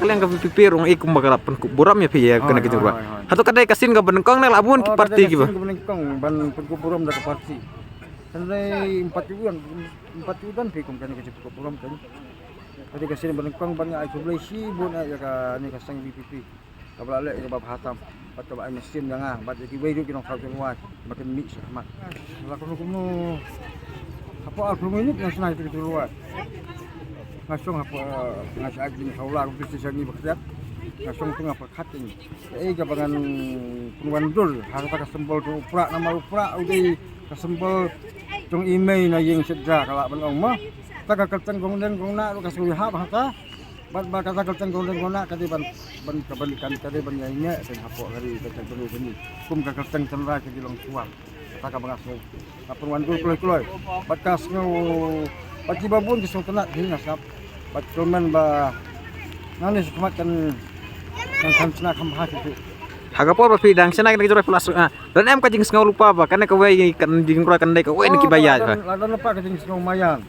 kalian ka pipir ong ikum bagala pen buram ya piye kena ke jurwa hatu kadai kasin ga benengkong na labun ki parti ki ba benengkong ban buram da parti sandai 4 bulan pi kum kan ke buram kan tadi kasin benengkong banyak ai kublai si bun ai ka ni ka sang BPP ka bala ka bab hatam pat ka ai mesin janga bat di wei ki nong kau jengwa makin mix amat la kono kono apa album ini yang senang itu keluar ngasong apa ngasih agin kaulah bisnis yang ini bekerja ngasong tu ngapa cutting gabangan penuan dul harta kesembol tu upra nama upra udah kesembol tung email na yang sedra kalau benong mah tak kerten gongden gongna lu kasih hab hata bat kata kerten gongden gongna kadi ban kebalikan kadi ban nyainya dan hapo hari kerten dulu ini kum kerten tenra ke dilong suang tak bangas penuan dul keluar bat kas ngau pati babun kisah tenak di nasab, pati komen ba, nani sekemat kan cina kambah itu. Haga por ba pidang sana kena juroi pulas. Dan em ka jing ngau lupa ba, karena kawai kan jing roi kan dai ka wei ni kibaya ba. Ladon lepa ka jing ngau mayan.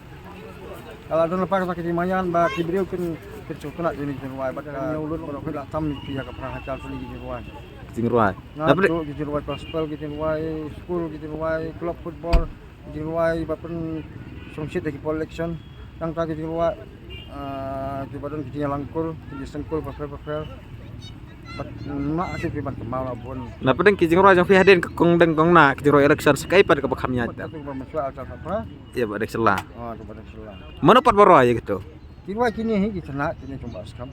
Kalau ladon lepa ka jing mayan ba kibriu kan kisah tenak di jing roi, ba ulun ba ka tam pia ka pernah hacal seli jing roi. Jing roi. Tapi jing roi gospel jing roi school jing roi club football jing roi ba pen songsit lagi election yang tadi di luar di badan kita langkul di sengkul pasal mak asyik di badan kemal pun nah pedang kijing roi jang fihaden ke kong deng kong na kijing roi election sekai pada ke bakamnya itu bermasalah asal apa iya badek selah itu badek selah mana pat baro ya gitu di luar kini kita nak kini coba sekam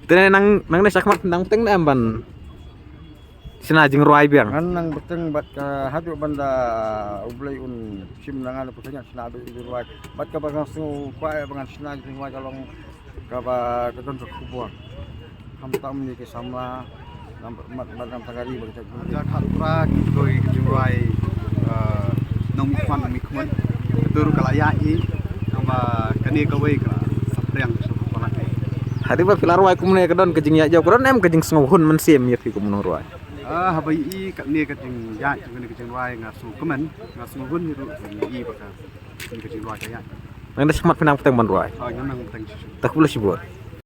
tene nang ne sakmat nang teng na amban sina jing roi biang nang beteng bat ka hadu banda ublai un sim nangan putanya sina adu di roi bat ka bangang sungu kwae bangang sina jing roi kalong ka ba ka don kubur ham tam ni ke sama mat nam tagari bagi ja khalpra doi jing roi nong kwan mi khon tur kala ya i ama kani ka wei ka sapreng pana hari ba filar roi kumne ka don ke jing ya jaw kon em ke jing sungu hun man sim ya fi kumno roi habai i ka ne ka jing ya jing ka jing roi nga su komen nga su hun hiru i baka ka jing roi ka ya nang ne sakmat pinang teng man roi nyamang teng tak pula sibut